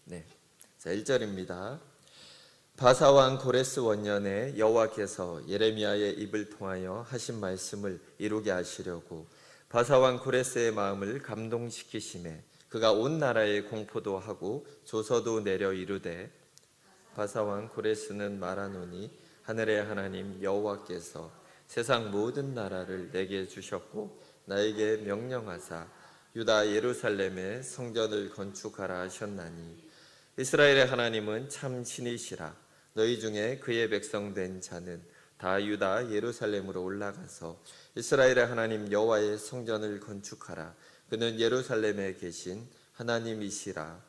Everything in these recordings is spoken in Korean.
네. 자, 1절입니다. 바사왕 고레스 원년에 여호와께서 예레미야의 입을 통하여 하신 말씀을 이루게 하시려고 바사왕 고레스의 마음을 감동시키심에 그가 온 나라에 공포도 하고 조서도 내려 이르되 바사왕 고레스는 말하노니 하늘의 하나님 여호와께서 세상 모든 나라를 내게 주셨고 나에게 명령하사 유다 예루살렘에 성전을 건축하라 하셨나니 이스라엘의 하나님은 참 신이시라. 너희 중에 그의 백성 된 자는 다 유다 예루살렘으로 올라가서 이스라엘의 하나님 여호와의 성전을 건축하라. 그는 예루살렘에 계신 하나님이시라.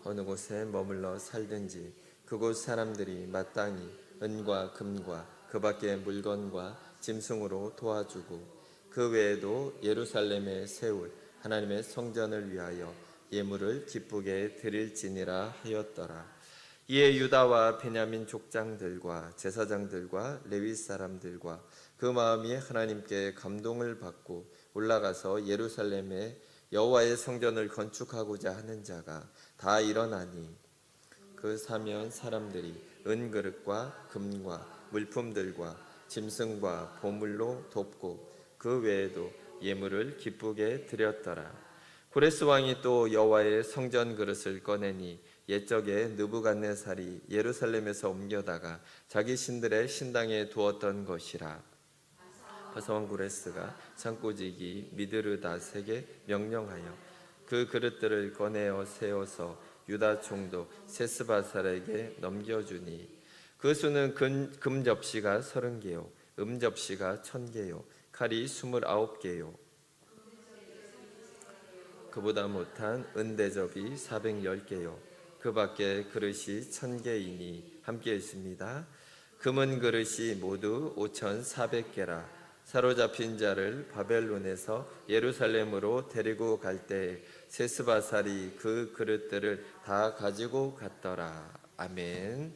어느 곳에 머물러 살든지 그곳 사람들이 마땅히 은과 금과 그 밖의 물건과 짐승으로 도와주고 그 외에도 예루살렘에 세울 하나님의 성전을 위하여 예물을 기쁘게 드릴지니라 하였더라. 이에 유다와 베냐민 족장들과 제사장들과 레위 사람들과 그 마음이 하나님께 감동을 받고 올라가서 예루살렘에 여호와의 성전을 건축하고자 하는 자가 다 일어나니 그 사면 사람들이 은그릇과 금과 물품들과 짐승과 보물로 돕고 그 외에도 예물을 기쁘게 드렸더라. 고레스 왕이 또 여호와의 성전 그릇을 꺼내니 옛적에 느부갓네살이 예루살렘에서 옮겨다가 자기 신들의 신당에 두었던 것이라. 바사왕 고레스가 창고지기 미드르닷에게 명령하여 그 그릇들을 꺼내어 세워서 유다 총독 세스바살에게 넘겨주니 그 수는 금 접시가 30개요 접시가 1000개요 칼이 29개요 그보다 못한 은대접이 410개요 그 밖에 그릇이 1000개이니 함께 있습니다. 금은 그릇이 모두 5400개라. 사로잡힌 자를 바벨론에서 예루살렘으로 데리고 갈 때 세스바살이 그 그릇들을 다 가지고 갔더라. 아멘.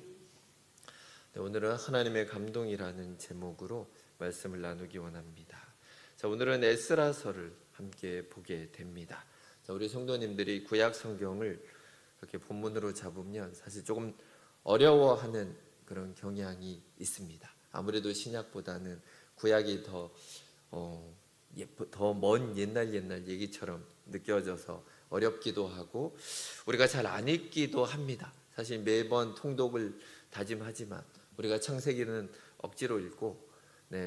네, 오늘은 하나님의 감동이라는 제목으로 말씀을 나누기 원합니다. 자, 오늘은 에스라서를 함께 보게 됩니다. 자, 우리 성도님들이 구약 성경을 이렇게 본문으로 잡으면 사실 조금 어려워하는 그런 경향이 있습니다. 아무래도 신약보다는 구약이 더 먼 옛날 얘기처럼 느껴져서 어렵기도 하고 우리가 잘 안 읽기도 합니다. 사실 매번 통독을 다짐하지만 우리가 창세기는 억지로 읽고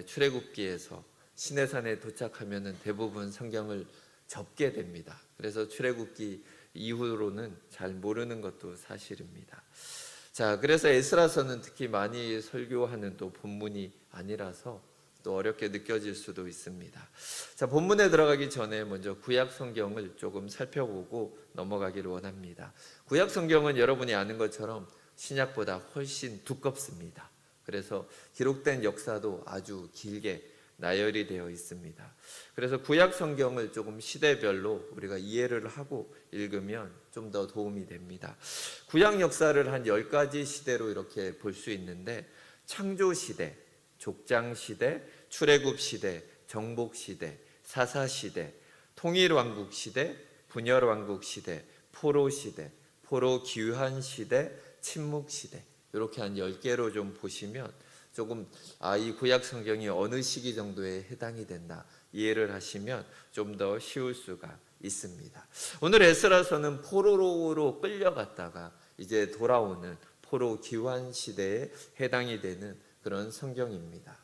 출애굽기에서 시내산에 도착하면은 대부분 성경을 접게 됩니다. 그래서 출애굽기 이후로는 잘 모르는 것도 사실입니다. 자, 그래서 에스라서는 특히 많이 설교하는 또 본문이 아니라서 또 어렵게 느껴질 수도 있습니다. 자, 본문에 들어가기 전에 먼저 구약 성경을 조금 살펴보고 넘어가기를 원합니다. 구약 성경은 여러분이 아는 것처럼 신약보다 훨씬 두껍습니다. 그래서 기록된 역사도 아주 길게 나열이 되어 있습니다. 그래서 구약 성경을 조금 시대별로 우리가 이해를 하고 읽으면 좀 더 도움이 됩니다. 구약 역사를 한 10가지 시대로 이렇게 볼 수 있는데 창조 시대, 족장 시대, 출애굽 시대, 정복 시대, 사사 시대, 통일 왕국 시대, 분열 왕국 시대, 포로 시대, 포로 귀환 시대, 침묵 시대 이렇게 한 10개로 좀 보시면 조금 이 구약 성경이 어느 시기 정도에 해당이 된다 이해를 하시면 좀 더 쉬울 수가 있습니다. 오늘 에스라서는 포로로 끌려갔다가 이제 돌아오는 포로 귀환 시대에 해당이 되는 그런 성경입니다.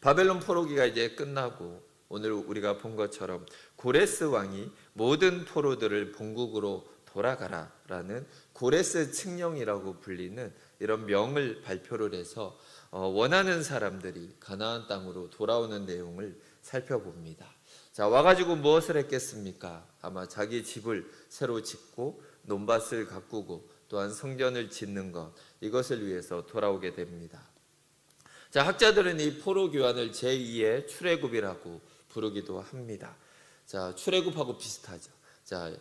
바벨론 포로기가 이제 끝나고 오늘 우리가 본 것처럼 고레스 왕이 모든 포로들을 본국으로 돌아가라라는 고레스 칙령이라고 불리는 이런 명을 발표를 해서 원하는 사람들이 가나안 땅으로 돌아오는 내용을 살펴봅니다. 자, 와가지고 무엇을 했겠습니까? 아마 자기 집을 새로 짓고 논밭을 가꾸고 또한 성전을 짓는 것 이것을 위해서 돌아오게 됩니다. 자, 학자들은 이 포로 교환을 제2의 출애굽이라고 부르기도 합니다. 자, 출애굽하고 비슷하죠. 자,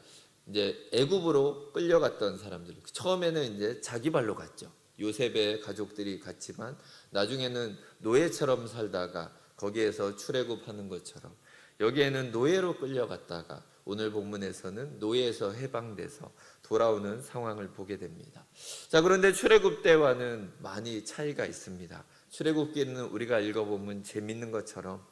이제 애굽으로 끌려갔던 사람들 처음에는 이제 자기 발로 갔죠. 요셉의 가족들이 갔지만 나중에는 노예처럼 살다가 거기에서 출애굽하는 것처럼 여기에는 노예로 끌려갔다가 오늘 본문에서는 노예에서 해방돼서 돌아오는 상황을 보게 됩니다. 자, 그런데 출애굽 때와는 많이 차이가 있습니다. 출애굽기는 우리가 읽어보면 재밌는 것처럼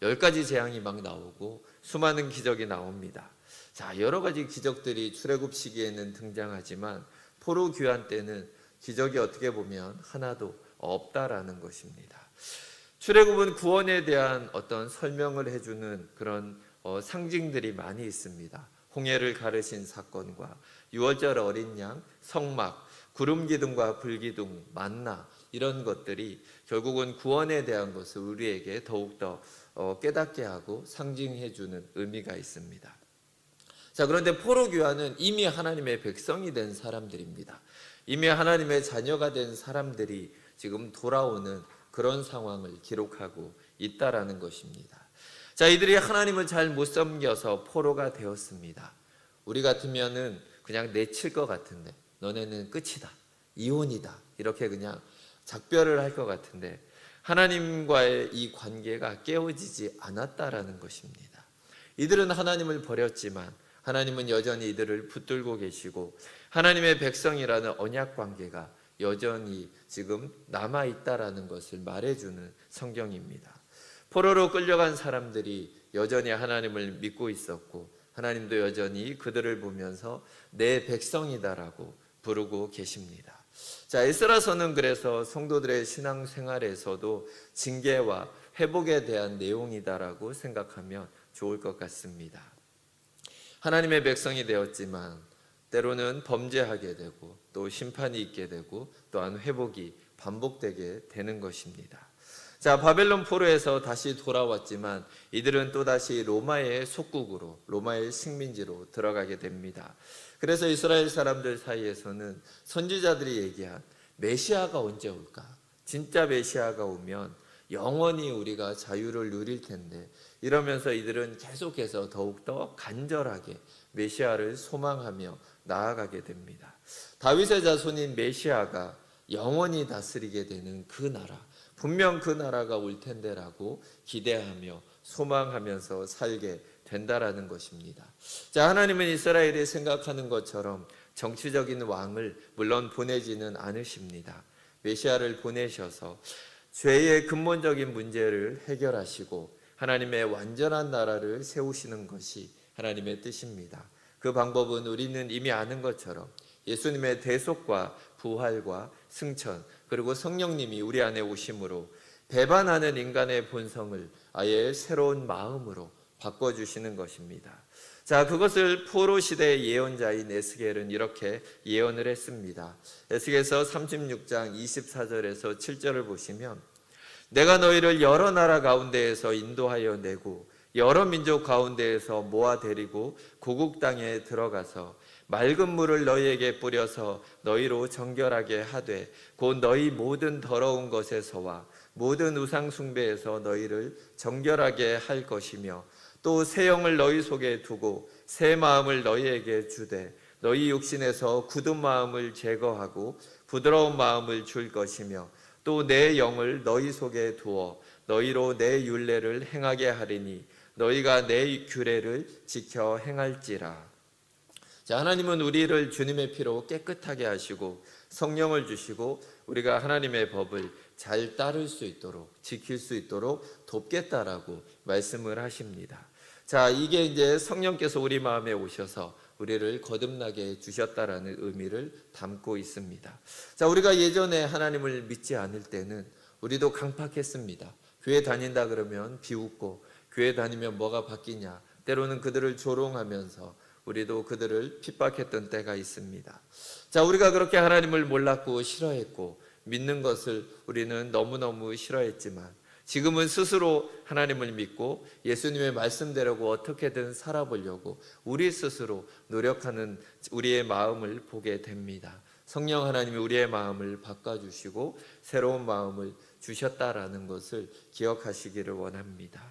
10가지 재앙이 막 나오고 수많은 기적이 나옵니다. 자, 여러 가지 기적들이 출애굽 시기에는 등장하지만 포로 귀환 때는 기적이 어떻게 보면 하나도 없다라는 것입니다. 출애굽은 구원에 대한 어떤 설명을 해주는 그런 상징들이 많이 있습니다. 홍해를 가르신 사건과 유월절 어린 양, 성막, 구름 기둥과 불 기둥, 만나 이런 것들이 결국은 구원에 대한 것을 우리에게 더욱더 깨닫게 하고 상징해주는 의미가 있습니다. 자, 그런데 포로 귀환은 이미 하나님의 백성이 된 사람들입니다. 이미 하나님의 자녀가 된 사람들이 지금 돌아오는 그런 상황을 기록하고 있다라는 것입니다. 자, 이들이 하나님을 잘 못 섬겨서 포로가 되었습니다. 우리 같으면은 그냥 내칠 것 같은데, 너네는 끝이다, 이혼이다, 이렇게 그냥 작별을 할 것 같은데 하나님과의 이 관계가 깨어지지 않았다라는 것입니다. 이들은 하나님을 버렸지만 하나님은 여전히 이들을 붙들고 계시고 하나님의 백성이라는 언약 관계가 여전히 지금 남아있다라는 것을 말해주는 성경입니다. 포로로 끌려간 사람들이 여전히 하나님을 믿고 있었고 하나님도 여전히 그들을 보면서 내 백성이다라고 부르고 계십니다. 자, 에스라서는 그래서 성도들의 신앙생활에서도 징계와 회복에 대한 내용이다라고 생각하면 좋을 것 같습니다. 하나님의 백성이 되었지만 때로는 범죄하게 되고 또 심판이 있게 되고 또한 회복이 반복되게 되는 것입니다. 자, 바벨론 포로에서 다시 돌아왔지만 이들은 또다시 로마의 속국으로, 로마의 식민지로 들어가게 됩니다. 그래서 이스라엘 사람들 사이에서는 선지자들이 얘기한 메시아가 언제 올까? 진짜 메시아가 오면 영원히 우리가 자유를 누릴 텐데, 이러면서 이들은 계속해서 더욱더 간절하게 메시아를 소망하며 나아가게 됩니다. 다윗의 자손인 메시아가 영원히 다스리게 되는 그 나라, 분명 그 나라가 올 텐데라고 기대하며 소망하면서 살게 된다라는 것입니다. 자, 하나님은 이스라엘이 생각하는 것처럼 정치적인 왕을 물론 보내지는 않으십니다. 메시아를 보내셔서 죄의 근본적인 문제를 해결하시고 하나님의 완전한 나라를 세우시는 것이 하나님의 뜻입니다. 그 방법은 우리는 이미 아는 것처럼 예수님의 대속과 부활과 승천, 그리고 성령님이 우리 안에 오심으로 배반하는 인간의 본성을 아예 새로운 마음으로 바꿔주시는 것입니다. 자, 그것을 포로 시대의 예언자인 에스겔은 이렇게 예언을 했습니다. 에스겔서 36장 24절에서 7절을 보시면, 내가 너희를 여러 나라 가운데에서 인도하여 내고 여러 민족 가운데에서 모아 데리고 고국 땅에 들어가서 맑은 물을 너희에게 뿌려서 너희로 정결하게 하되 곧 너희 모든 더러운 것에서와 모든 우상 숭배에서 너희를 정결하게 할 것이며, 또 새 영을 너희 속에 두고 새 마음을 너희에게 주되 너희 육신에서 굳은 마음을 제거하고 부드러운 마음을 줄 것이며, 또 내 영을 너희 속에 두어 너희로 내 율례를 행하게 하리니 너희가 내 규례를 지켜 행할지라. 자, 하나님은 우리를 주님의 피로 깨끗하게 하시고 성령을 주시고 우리가 하나님의 법을 잘 따를 수 있도록, 지킬 수 있도록 돕겠다라고 말씀을 하십니다. 자, 이게 이제 성령께서 우리 마음에 오셔서 우리를 거듭나게 주셨다라는 의미를 담고 있습니다. 자, 우리가 예전에 하나님을 믿지 않을 때는 우리도 강팍했습니다. 교회 다닌다 그러면 비웃고, 교회 다니면 뭐가 바뀌냐, 때로는 그들을 조롱하면서 우리도 그들을 핍박했던 때가 있습니다. 자, 우리가 그렇게 하나님을 몰랐고 싫어했고 믿는 것을 우리는 너무너무 싫어했지만 지금은 스스로 하나님을 믿고 예수님의 말씀대로 어떻게든 살아보려고 우리 스스로 노력하는 우리의 마음을 보게 됩니다. 성령 하나님이 우리의 마음을 바꿔주시고 새로운 마음을 주셨다라는 것을 기억하시기를 원합니다.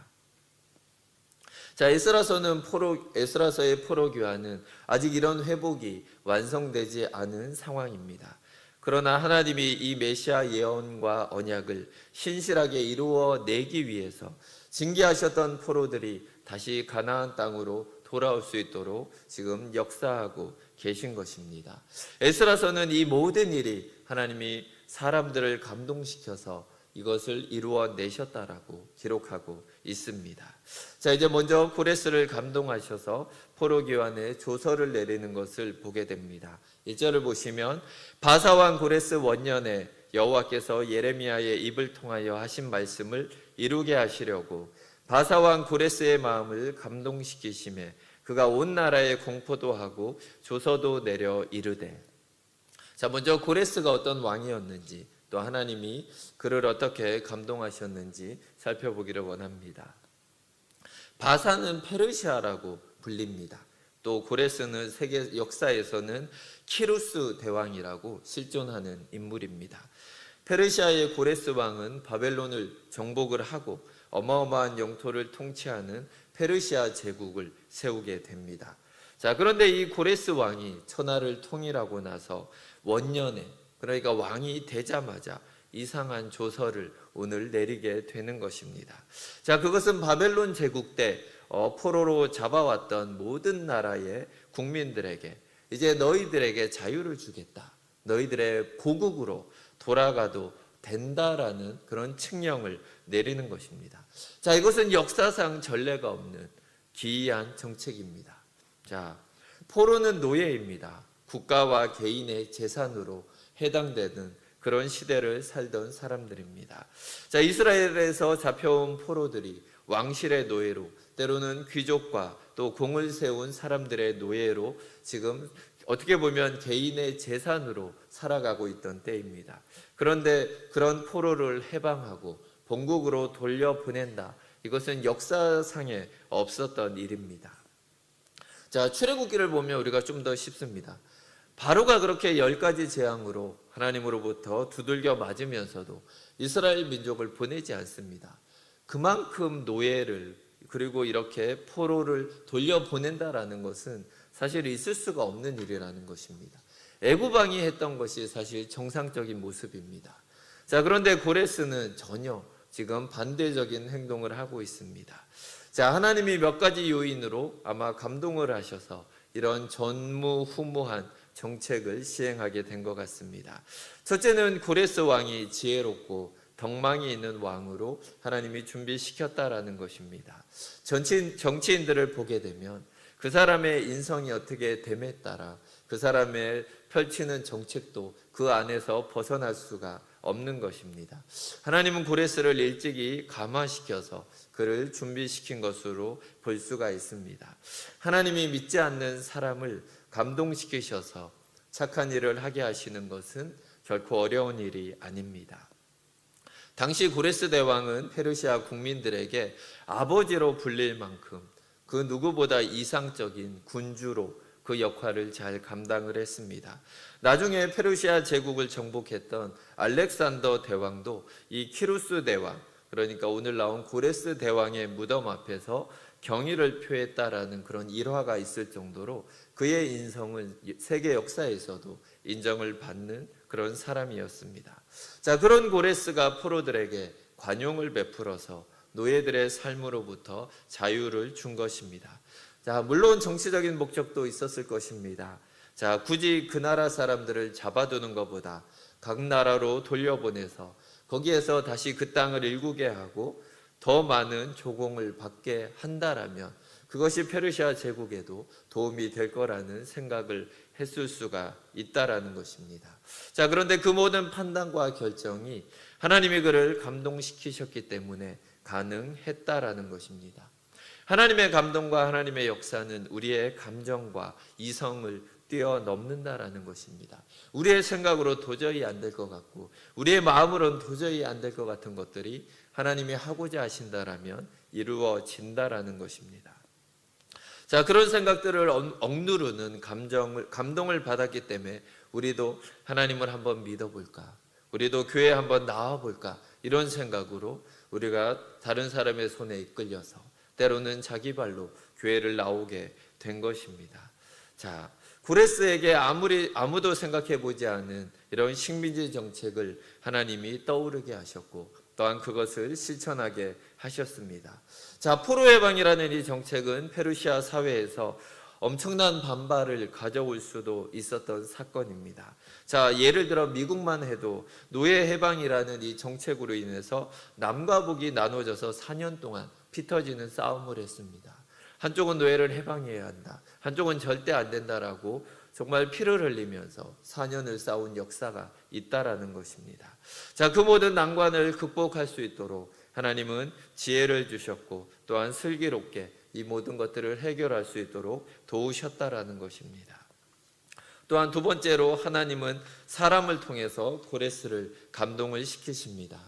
자, 에스라서의 포로 귀환은 아직 이런 회복이 완성되지 않은 상황입니다. 그러나 하나님이 이 메시아 예언과 언약을 신실하게 이루어내기 위해서 징계하셨던 포로들이 다시 가나안 땅으로 돌아올 수 있도록 지금 역사하고 계신 것입니다. 에스라서는 이 모든 일이 하나님이 사람들을 감동시켜서 이것을 이루어내셨다라고 기록하고 있습니다. 자, 이제 먼저 고레스를 감동하셔서 포로기환에 조서를 내리는 것을 보게 됩니다. 1절을 보시면 바사왕 고레스 원년에 여호와께서 예레미야의 입을 통하여 하신 말씀을 이루게 하시려고 바사왕 고레스의 마음을 감동시키심에 그가 온 나라에 공포도 하고 조서도 내려 이르되. 자, 먼저 고레스가 어떤 왕이었는지 또 하나님이 그를 어떻게 감동하셨는지 살펴보기를 원합니다. 바사는 페르시아라고 불립니다. 또 고레스는 세계 역사에서는 키루스 대왕이라고 실존하는 인물입니다. 페르시아의 고레스 왕은 바벨론을 정복을 하고 어마어마한 영토를 통치하는 페르시아 제국을 세우게 됩니다. 자, 그런데 이 고레스 왕이 천하를 통일하고 나서 원년에, 그러니까 왕이 되자마자 이상한 조서를 오늘 내리게 되는 것입니다. 자, 그것은 바벨론 제국 때 포로로 잡아왔던 모든 나라의 국민들에게 이제 너희들에게 자유를 주겠다, 너희들의 고국으로 돌아가도 된다라는 그런 칙령을 내리는 것입니다. 자, 이것은 역사상 전례가 없는 기이한 정책입니다. 자, 포로는 노예입니다. 국가와 개인의 재산으로 해당되는 그런 시대를 살던 사람들입니다. 자, 이스라엘에서 잡혀온 포로들이 왕실의 노예로, 때로는 귀족과 또 공을 세운 사람들의 노예로 지금 어떻게 보면 개인의 재산으로 살아가고 있던 때입니다. 그런데 그런 포로를 해방하고 본국으로 돌려보낸다, 이것은 역사상에 없었던 일입니다. 자, 출애굽기를 보면 우리가 좀 더 쉽습니다. 바로가 그렇게 10가지 재앙으로 하나님으로부터 두들겨 맞으면서도 이스라엘 민족을 보내지 않습니다. 그만큼 노예를, 그리고 이렇게 포로를 돌려보낸다라는 것은 사실 있을 수가 없는 일이라는 것입니다. 애굽 왕이 했던 것이 사실 정상적인 모습입니다. 자, 그런데 고레스는 전혀 지금 반대적인 행동을 하고 있습니다. 자, 하나님이 몇 가지 요인으로 아마 감동을 하셔서 이런 전무후무한 정책을 시행하게 된 것 같습니다. 첫째는 고레스 왕이 지혜롭고 덕망이 있는 왕으로 하나님이 준비시켰다라는 것입니다. 정치인들을 보게 되면 그 사람의 인성이 어떻게 됨에 따라 그 사람의 펼치는 정책도 그 안에서 벗어날 수가 없는 것입니다. 하나님은 고레스를 일찍이 감화시켜서 그를 준비시킨 것으로 볼 수가 있습니다. 하나님이 믿지 않는 사람을 감동시키셔서 착한 일을 하게 하시는 것은 결코 어려운 일이 아닙니다. 당시 고레스 대왕은 페르시아 국민들에게 아버지로 불릴 만큼 그 누구보다 이상적인 군주로 그 역할을 잘 감당을 했습니다. 나중에 페르시아 제국을 정복했던 알렉산더 대왕도 이 키루스 대왕, 그러니까 오늘 나온 고레스 대왕의 무덤 앞에서 경의를 표했다라는 그런 일화가 있을 정도로 그의 인성은 세계 역사에서도 인정을 받는 그런 사람이었습니다. 자, 그런 고레스가 포로들에게 관용을 베풀어서 노예들의 삶으로부터 자유를 준 것입니다. 자, 물론 정치적인 목적도 있었을 것입니다. 자, 굳이 그 나라 사람들을 잡아두는 것보다 각 나라로 돌려보내서 거기에서 다시 그 땅을 일구게 하고 더 많은 조공을 받게 한다라면 그것이 페르시아 제국에도 도움이 될 거라는 생각을 했을 수가 있다라는 것입니다. 자, 그런데 그 모든 판단과 결정이 하나님이 그를 감동시키셨기 때문에 가능했다라는 것입니다. 하나님의 감동과 하나님의 역사는 우리의 감정과 이성을 뛰어넘는다라는 것입니다. 우리의 생각으로 도저히 안 될 것 같고 우리의 마음으로는 도저히 안 될 것 같은 것들이 하나님이 하고자 하신다라면 이루어진다라는 것입니다. 자, 그런 생각들을 억누르는 감동을 받았기 때문에 우리도 하나님을 한번 믿어볼까, 우리도 교회에 한번 나와볼까, 이런 생각으로 우리가 다른 사람의 손에 이끌려서 때로는 자기 발로 교회를 나오게 된 것입니다. 자, 고레스에게 아무도 생각해 보지 않은 이런 식민지 정책을 하나님이 떠오르게 하셨고 또 또한 그것을 실천하게 하셨습니다. 자, 포로 해방이라는 이 정책은 페르시아 사회에서 엄청난 반발을 가져올 수도 있었던 사건입니다. 자, 예를 들어 미국만 해도 노예 해방이라는 이 정책으로 인해서 남과 북이 나눠져서 4년 동안 피 터지는 싸움을 했습니다. 한쪽은 노예를 해방해야 한다, 한쪽은 절대 안 된다라고 정말 피를 흘리면서 4년을 싸운 역사가 있다라는 것입니다. 자, 그 모든 난관을 극복할 수 있도록 하나님은 지혜를 주셨고 또한 슬기롭게 이 모든 것들을 해결할 수 있도록 도우셨다라는 것입니다. 또한 두 번째로 하나님은 사람을 통해서 고레스를 감동을 시키십니다.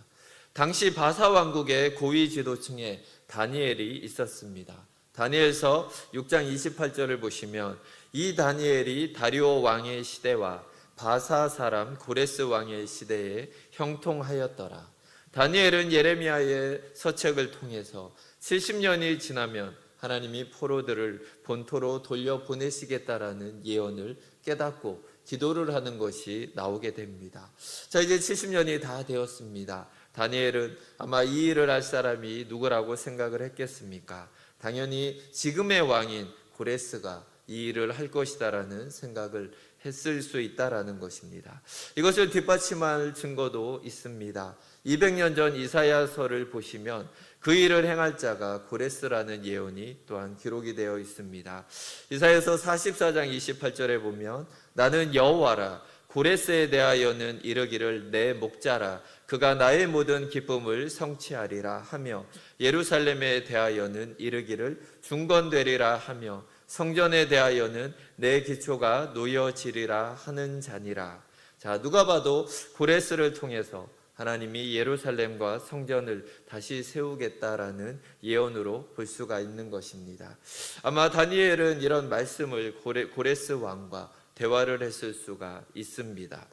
당시 바사 왕국의 고위 지도층에 다니엘이 있었습니다. 다니엘서 6장 28절을 보시면 이 다니엘이 다리오 왕의 시대와 바사 사람 고레스 왕의 시대에 형통하였더라. 다니엘은 예레미야의 서책을 통해서 70년이 지나면 하나님이 포로들을 본토로 돌려보내시겠다라는 예언을 깨닫고 기도를 하는 것이 나오게 됩니다. 자, 이제 70년이 다 되었습니다. 다니엘은 아마 이 일을 할 사람이 누구라고 생각을 했겠습니까? 당연히 지금의 왕인 고레스가 이 일을 할 것이다라는 생각을 했을 수 있다라는 것입니다. 이것을 뒷받침할 증거도 있습니다. 200년 전 이사야서를 보시면 그 일을 행할 자가 고레스라는 예언이 또한 기록이 되어 있습니다. 이사야서 44장 28절에 보면 나는 여호와라, 고레스에 대하여는 이르기를 내 목자라, 그가 나의 모든 기쁨을 성취하리라 하며 예루살렘에 대하여는 이르기를 중건되리라 하며 성전에 대하여는 내 기초가 놓여지리라 하는 자니라. 자, 누가 봐도 고레스를 통해서 하나님이 예루살렘과 성전을 다시 세우겠다라는 예언으로 볼 수가 있는 것입니다. 아마 다니엘은 이런 말씀을 고레스 왕과 대화를 했을 수가 있습니다.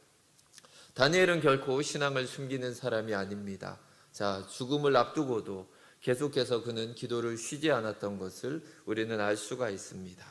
다니엘은 결코 신앙을 숨기는 사람이 아닙니다. 자, 죽음을 앞두고도 계속해서 그는 기도를 쉬지 않았던 것을 우리는 알 수가 있습니다.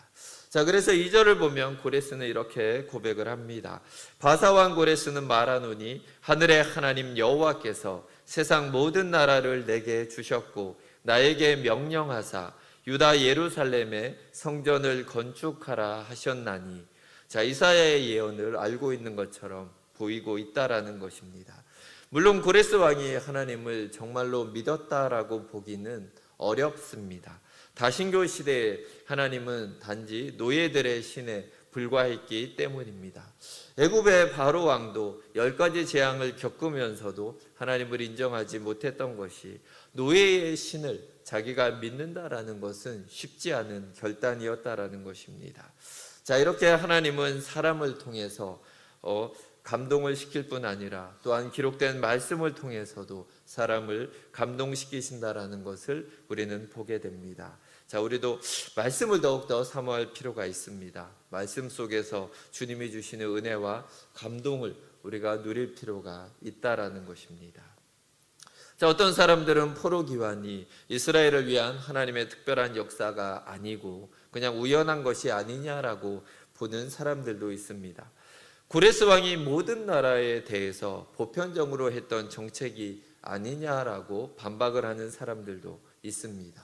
자, 그래서 2절을 보면 고레스는 이렇게 고백을 합니다. 바사왕 고레스는 말하노니 하늘의 하나님 여호와께서 세상 모든 나라를 내게 주셨고 나에게 명령하사 유다 예루살렘에 성전을 건축하라 하셨나니. 자, 이사야의 예언을 알고 있는 것처럼 보이고 있다라는 것입니다. 물론 고레스 왕이 하나님을 정말로 믿었다라고 보기는 어렵습니다. 다신교 시대에 하나님은 단지 노예들의 신에 불과했기 때문입니다. 애굽의 바로 왕도 10가지 재앙을 겪으면서도 하나님을 인정하지 못했던 것이 노예의 신을 자기가 믿는다라는 것은 쉽지 않은 결단이었다라는 것입니다. 자, 이렇게 하나님은 사람을 통해서 감동을 시킬 뿐 아니라 또한 기록된 말씀을 통해서도 사람을 감동시키신다라는 것을 우리는 보게 됩니다. 자, 우리도 말씀을 더욱더 사모할 필요가 있습니다. 말씀 속에서 주님이 주시는 은혜와 감동을 우리가 누릴 필요가 있다라는 것입니다. 자, 어떤 사람들은 포로 기환이 이스라엘을 위한 하나님의 특별한 역사가 아니고 그냥 우연한 것이 아니냐라고 보는 사람들도 있습니다. 고레스 왕이 모든 나라에 대해서 보편적으로 했던 정책이 아니냐라고 반박을 하는 사람들도 있습니다.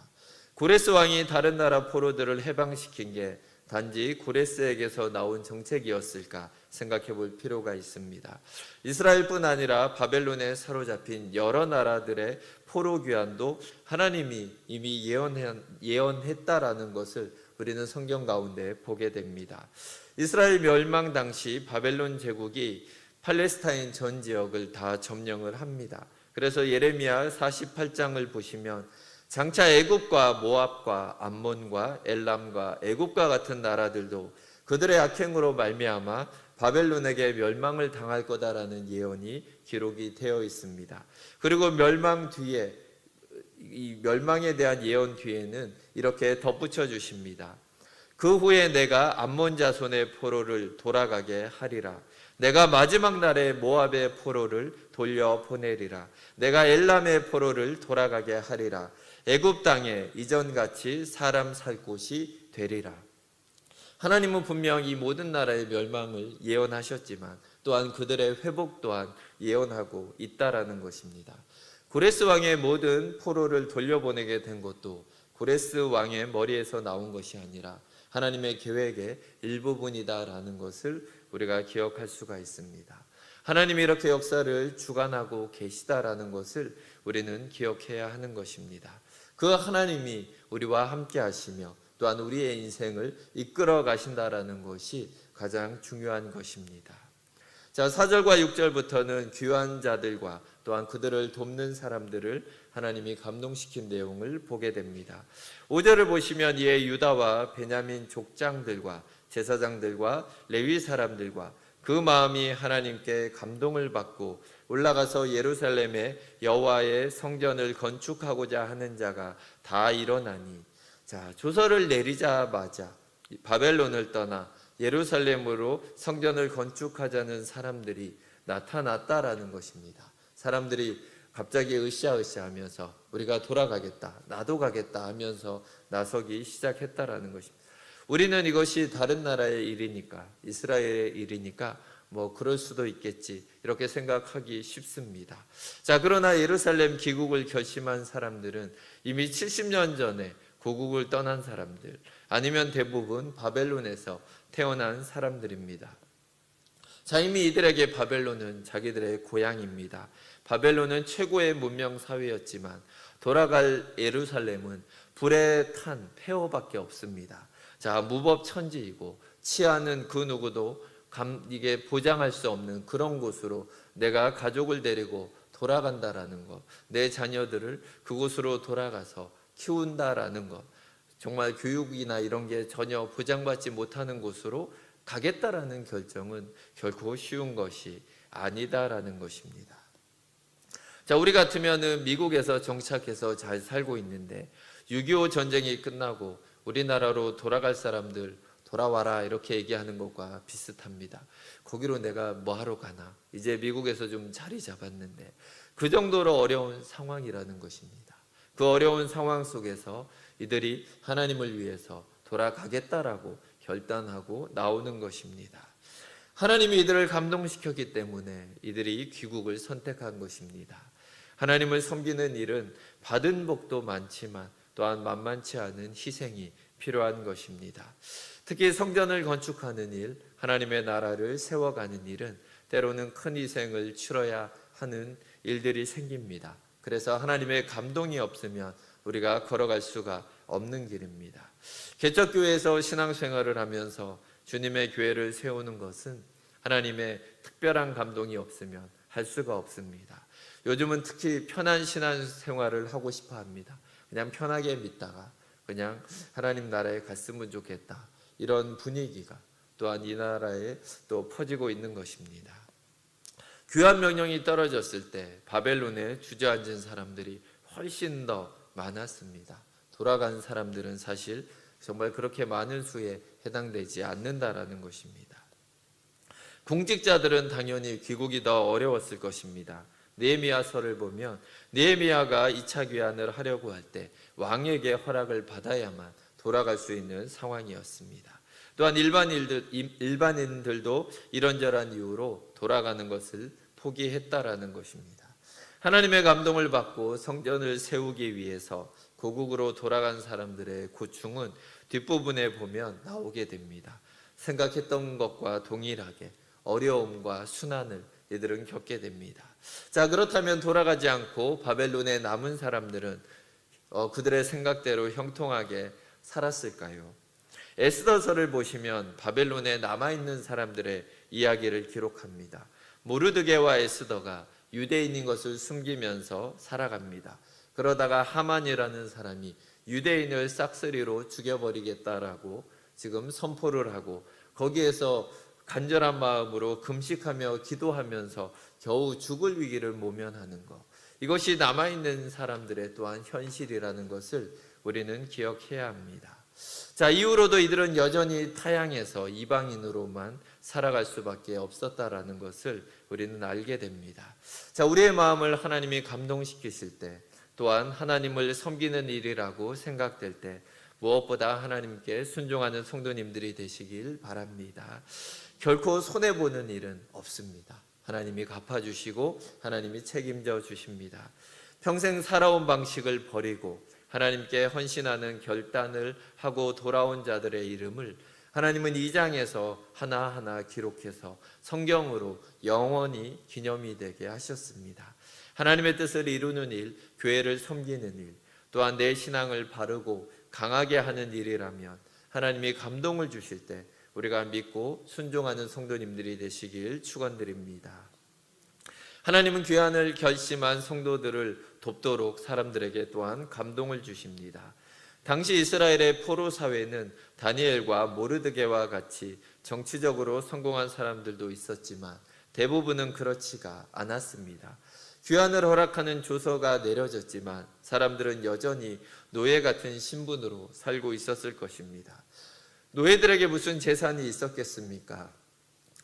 고레스 왕이 다른 나라 포로들을 해방시킨 게 단지 고레스에게서 나온 정책이었을까 생각해 볼 필요가 있습니다. 이스라엘뿐 아니라 바벨론에 사로잡힌 여러 나라들의 포로 귀환도 하나님이 이미 예언했다라는 것을 우리는 성경 가운데 보게 됩니다. 이스라엘 멸망 당시 바벨론 제국이 팔레스타인 전 지역을 다 점령을 합니다. 그래서 예레미야 48장을 보시면 장차 애굽과 모압과 암몬과 엘람과 애굽과 같은 나라들도 그들의 악행으로 말미암아 바벨론에게 멸망을 당할 거다라는 예언이 기록이 되어 있습니다. 그리고 멸망 뒤에 이 멸망에 대한 예언 뒤에는 이렇게 덧붙여 주십니다. 그 후에 내가 암몬 자손의 포로를 돌아가게 하리라. 내가 마지막 날에 모압의 포로를 돌려보내리라. 내가 엘람의 포로를 돌아가게 하리라. 애굽 땅에 이전같이 사람 살 곳이 되리라. 하나님은 분명 이 모든 나라의 멸망을 예언하셨지만 또한 그들의 회복 또한 예언하고 있다라는 것입니다. 고레스 왕의 모든 포로를 돌려보내게 된 것도 고레스 왕의 머리에서 나온 것이 아니라 하나님의 계획의 일부분이다라는 것을 우리가 기억할 수가 있습니다. 하나님이 이렇게 역사를 주관하고 계시다라는 것을 우리는 기억해야 하는 것입니다. 그 하나님이 우리와 함께 하시며 또한 우리의 인생을 이끌어 가신다라는 것이 가장 중요한 것입니다. 자, 4절과 6절부터는 귀한 자들과 또한 그들을 돕는 사람들을 하나님이 감동시킨 내용을 보게 됩니다. 5절을 보시면 이에 유다와 베냐민 족장들과 제사장들과 레위 사람들과 그 마음이 하나님께 감동을 받고 올라가서 예루살렘에 여호와의 성전을 건축하고자 하는 자가 다 일어나니, 자, 조서를 내리자마자 바벨론을 떠나 예루살렘으로 성전을 건축하자는 사람들이 나타났다라는 것입니다. 사람들이 갑자기 으쌰으쌰 하면서 우리가 돌아가겠다, 나도 가겠다 하면서 나서기 시작했다라는 것입니다. 우리는 이것이 다른 나라의 일이니까, 이스라엘의 일이니까 뭐 그럴 수도 있겠지 이렇게 생각하기 쉽습니다. 자, 그러나 예루살렘 귀국을 결심한 사람들은 이미 70년 전에 고국을 떠난 사람들, 아니면 대부분 바벨론에서 태어난 사람들입니다. 자, 이미 이들에게 바벨론은 자기들의 고향입니다. 바벨론은 최고의 문명 사회였지만 돌아갈 예루살렘은 불에 탄 폐허밖에 없습니다. 자, 무법천지이고 치아는 그 누구도 이게 보장할 수 없는 그런 곳으로 내가 가족을 데리고 돌아간다라는 것, 내 자녀들을 그곳으로 돌아가서 키운다라는 것, 정말 교육이나 이런 게 전혀 보장받지 못하는 곳으로 가겠다라는 결정은 결코 쉬운 것이 아니다라는 것입니다. 자, 우리 같으면은 미국에서 정착해서 잘 살고 있는데 6.25 전쟁이 끝나고 우리나라로 돌아갈 사람들 돌아와라 이렇게 얘기하는 것과 비슷합니다. 거기로 내가 뭐 하러 가나? 이제 미국에서 좀 자리 잡았는데, 그 정도로 어려운 상황이라는 것입니다. 그 어려운 상황 속에서 이들이 하나님을 위해서 돌아가겠다라고 결단하고 나오는 것입니다. 하나님이 이들을 감동시켰기 때문에 이들이 귀국을 선택한 것입니다. 하나님을 섬기는 일은 받은 복도 많지만 또한 만만치 않은 희생이 필요한 것입니다. 특히 성전을 건축하는 일, 하나님의 나라를 세워가는 일은 때로는 큰 희생을 치러야 하는 일들이 생깁니다. 그래서 하나님의 감동이 없으면 우리가 걸어갈 수가 없는 길입니다. 개척교회에서 신앙생활을 하면서 주님의 교회를 세우는 것은 하나님의 특별한 감동이 없으면 할 수가 없습니다. 요즘은 특히 편한 신앙생활을 하고 싶어 합니다. 그냥 편하게 믿다가 그냥 하나님 나라에 갔으면 좋겠다, 이런 분위기가 또한 이 나라에 또 퍼지고 있는 것입니다. 귀환 명령이 떨어졌을 때 바벨론에 주저앉은 사람들이 훨씬 더 많았습니다. 돌아간 사람들은 사실 정말 그렇게 많은 수에 해당되지 않는다라는 것입니다. 공직자들은 당연히 귀국이 더 어려웠을 것입니다. 느헤미야서를 보면 느헤미야가 2차 귀환을 하려고 할 때 왕에게 허락을 받아야만 돌아갈 수 있는 상황이었습니다. 또한 일반인들도 이런저런 이유로 돌아가는 것을 포기했다라는 것입니다. 하나님의 감동을 받고 성전을 세우기 위해서 고국으로 돌아간 사람들의 고충은 뒷부분에 보면 나오게 됩니다. 생각했던 것과 동일하게 어려움과 순환을 이들은 겪게 됩니다. 자, 그렇다면 돌아가지 않고 바벨론에 남은 사람들은 그들의 생각대로 형통하게 살았을까요? 에스더서를 보시면 바벨론에 남아있는 사람들의 이야기를 기록합니다. 모르드게와 에스더가 유대인인 것을 숨기면서 살아갑니다. 그러다가 하만이라는 사람이 유대인을 싹쓸이로 죽여버리겠다라고 지금 선포를 하고, 거기에서 간절한 마음으로 금식하며 기도하면서 겨우 죽을 위기를 모면하는 것, 이것이 남아있는 사람들의 또한 현실이라는 것을 우리는 기억해야 합니다. 자, 이후로도 이들은 여전히 타향에서 이방인으로만 살아갈 수밖에 없었다라는 것을 우리는 알게 됩니다. 자, 우리의 마음을 하나님이 감동시키실 때, 또한 하나님을 섬기는 일이라고 생각될 때 무엇보다 하나님께 순종하는 성도님들이 되시길 바랍니다. 결코 손해보는 일은 없습니다. 하나님이 갚아주시고 하나님이 책임져 주십니다. 평생 살아온 방식을 버리고 하나님께 헌신하는 결단을 하고 돌아온 자들의 이름을 하나님은 2장에서 하나하나 기록해서 성경으로 영원히 기념이 되게 하셨습니다. 하나님의 뜻을 이루는 일, 교회를 섬기는 일, 또한 내 신앙을 바르고 강하게 하는 일이라면 하나님이 감동을 주실 때 우리가 믿고 순종하는 성도님들이 되시길 축원드립니다. 하나님은 귀환을 결심한 성도들을 돕도록 사람들에게 또한 감동을 주십니다. 당시 이스라엘의 포로 사회는 다니엘과 모르드게와 같이 정치적으로 성공한 사람들도 있었지만 대부분은 그렇지가 않았습니다. 귀환을 허락하는 조서가 내려졌지만 사람들은 여전히 노예 같은 신분으로 살고 있었을 것입니다. 노예들에게 무슨 재산이 있었겠습니까?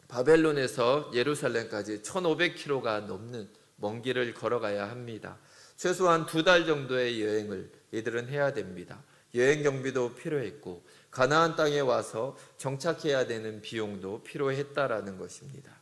바벨론에서 예루살렘까지 1500km가 넘는 먼 길을 걸어가야 합니다. 최소한 2달 정도의 여행을 이들은 해야 됩니다. 여행 경비도 필요했고 가나안 땅에 와서 정착해야 되는 비용도 필요했다라는 것입니다.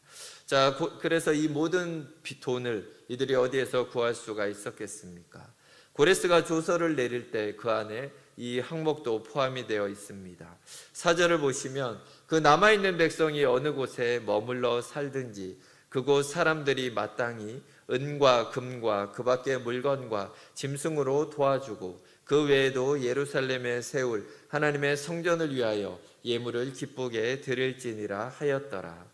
자, 그래서 이 모든 돈을 이들이 어디에서 구할 수가 있었겠습니까? 고레스가 조서를 내릴 때 그 안에 이 항목도 포함이 되어 있습니다. 4절을 보시면 그 남아있는 백성이 어느 곳에 머물러 살든지 그곳 사람들이 마땅히 은과 금과 그 밖의 물건과 짐승으로 도와주고 그 외에도 예루살렘에 세울 하나님의 성전을 위하여 예물을 기쁘게 드릴지니라 하였더라.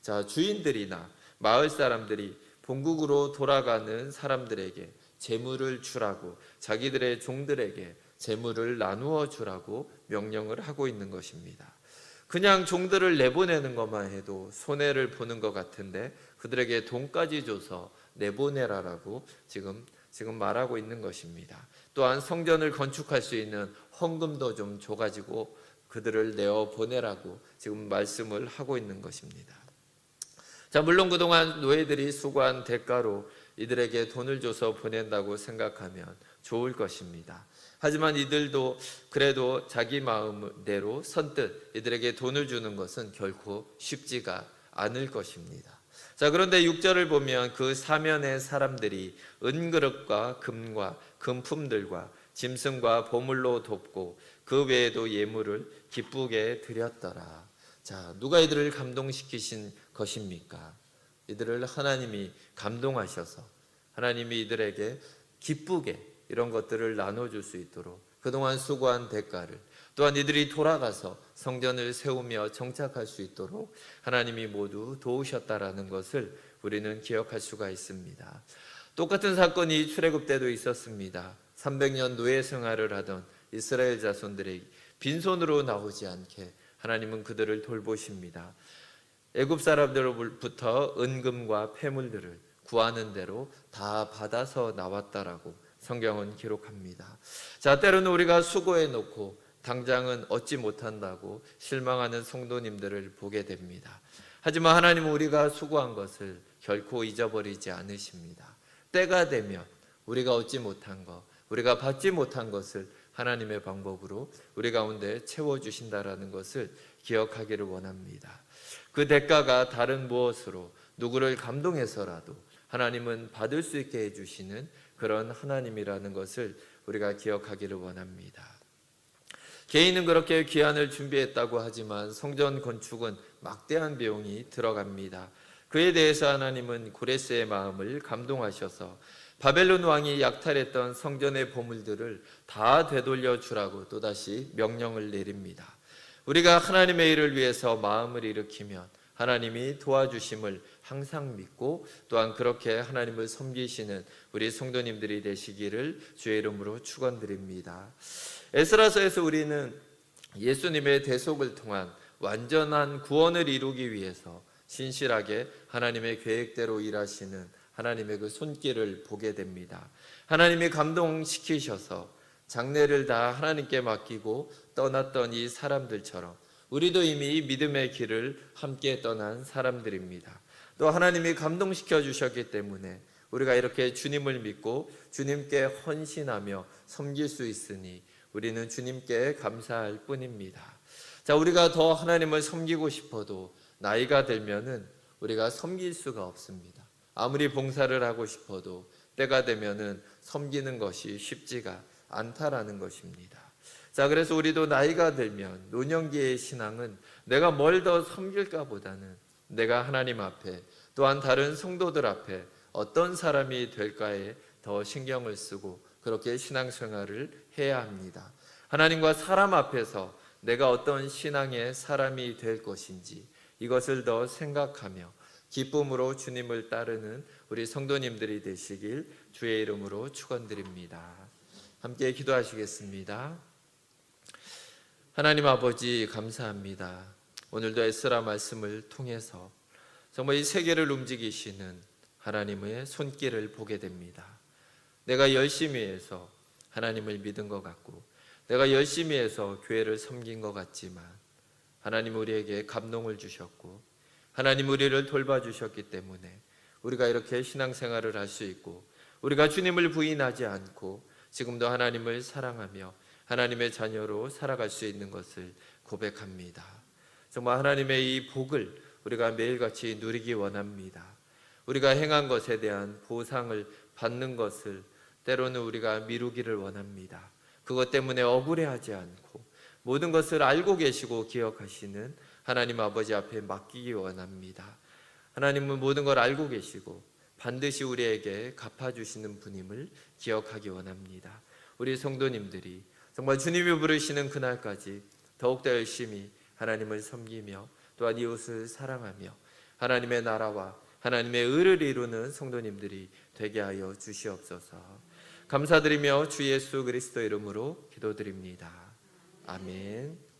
자, 주인들이나 마을 사람들이 본국으로 돌아가는 사람들에게 재물을 주라고, 자기들의 종들에게 재물을 나누어 주라고 명령을 하고 있는 것입니다. 그냥 종들을 내보내는 것만 해도 손해를 보는 것 같은데 그들에게 돈까지 줘서 내보내라라고 지금 말하고 있는 것입니다. 또한 성전을 건축할 수 있는 헌금도 좀 줘가지고 그들을 내어 보내라고 지금 말씀을 하고 있는 것입니다. 자, 물론 그동안 노예들이 수고한 대가로 이들에게 돈을 줘서 보낸다고 생각하면 좋을 것입니다. 하지만 이들도 그래도 자기 마음대로 선뜻 이들에게 돈을 주는 것은 결코 쉽지가 않을 것입니다. 자, 그런데 6절을 보면 그 사면의 사람들이 은그릇과 금과 금품들과 짐승과 보물로 돕고 그 외에도 예물을 기쁘게 드렸더라. 자, 누가 이들을 감동시키신 것입니까? 이들을 하나님이 감동하셔서 하나님이 이들에게 기쁘게 이런 것들을 나눠줄 수 있도록 그동안 수고한 대가를 또한 이들이 돌아가서 성전을 세우며 정착할 수 있도록 하나님이 모두 도우셨다라는 것을 우리는 기억할 수가 있습니다. 똑같은 사건이 출애굽 때도 있었습니다. 300년 노예 생활을 하던 이스라엘 자손들이 빈손으로 나오지 않게 하나님은 그들을 돌보십니다. 애굽 사람들로부터 은금과 폐물들을 구하는 대로 다 받아서 나왔다라고 성경은 기록합니다. 자, 때로는 우리가 수고해 놓고 당장은 얻지 못한다고 실망하는 성도님들을 보게 됩니다. 하지만 하나님은 우리가 수고한 것을 결코 잊어버리지 않으십니다. 때가 되면 우리가 얻지 못한 것, 우리가 받지 못한 것을 하나님의 방법으로 우리 가운데 채워주신다라는 것을 기억하기를 원합니다. 그 대가가 다른 무엇으로 누구를 감동해서라도 하나님은 받을 수 있게 해주시는 그런 하나님이라는 것을 우리가 기억하기를 원합니다. 개인은 그렇게 귀환을 준비했다고 하지만 성전 건축은 막대한 비용이 들어갑니다. 그에 대해서 하나님은 고레스의 마음을 감동하셔서 바벨론 왕이 약탈했던 성전의 보물들을 다 되돌려 주라고 또다시 명령을 내립니다. 우리가 하나님의 일을 위해서 마음을 일으키면 하나님이 도와주심을 항상 믿고 또한 그렇게 하나님을 섬기시는 우리 성도님들이 되시기를 주의 이름으로 축원드립니다. 에스라서에서 우리는 예수님의 대속을 통한 완전한 구원을 이루기 위해서 신실하게 하나님의 계획대로 일하시는 하나님의 그 손길을 보게 됩니다. 하나님이 감동시키셔서 장래를 다 하나님께 맡기고 떠났던 이 사람들처럼 우리도 이미 믿음의 길을 함께 떠난 사람들입니다. 또 하나님이 감동시켜 주셨기 때문에 우리가 이렇게 주님을 믿고 주님께 헌신하며 섬길 수 있으니 우리는 주님께 감사할 뿐입니다. 자, 우리가 더 하나님을 섬기고 싶어도 나이가 들면은 우리가 섬길 수가 없습니다. 아무리 봉사를 하고 싶어도 때가 되면은 섬기는 것이 쉽지가 않다라는 것입니다. 자, 그래서 우리도 나이가 들면 노년기의 신앙은 내가 뭘 더 섬길까 보다는 내가 하나님 앞에 또한 다른 성도들 앞에 어떤 사람이 될까에 더 신경을 쓰고 그렇게 신앙생활을 해야 합니다. 하나님과 사람 앞에서 내가 어떤 신앙의 사람이 될 것인지 이것을 더 생각하며 기쁨으로 주님을 따르는 우리 성도님들이 되시길 주의 이름으로 축원드립니다. 함께 기도하시겠습니다. 하나님 아버지 감사합니다. 오늘도 에스라 말씀을 통해서 정말 이 세계를 움직이시는 하나님의 손길을 보게 됩니다. 내가 열심히 해서 하나님을 믿은 것 같고 내가 열심히 해서 교회를 섬긴 것 같지만 하나님 우리에게 감동을 주셨고 하나님 우리를 돌봐주셨기 때문에 우리가 이렇게 신앙생활을 할 수 있고 우리가 주님을 부인하지 않고 지금도 하나님을 사랑하며 하나님의 자녀로 살아갈 수 있는 것을 고백합니다. 정말 하나님의 이 복을 우리가 매일같이 누리기 원합니다. 우리가 행한 것에 대한 보상을 받는 것을 때로는 우리가 미루기를 원합니다. 그것 때문에 억울해하지 않고 모든 것을 알고 계시고 기억하시는 하나님 아버지 앞에 맡기기 원합니다. 하나님은 모든 걸 알고 계시고 반드시 우리에게 갚아주시는 분임을 기억하기 원합니다. 우리 성도님들이 정말 주님이 부르시는 그날까지 더욱더 열심히 하나님을 섬기며 또한 이웃을 사랑하며 하나님의 나라와 하나님의 의를 이루는 성도님들이 되게 하여 주시옵소서. 감사드리며 주 예수 그리스도 이름으로 기도드립니다. 아멘.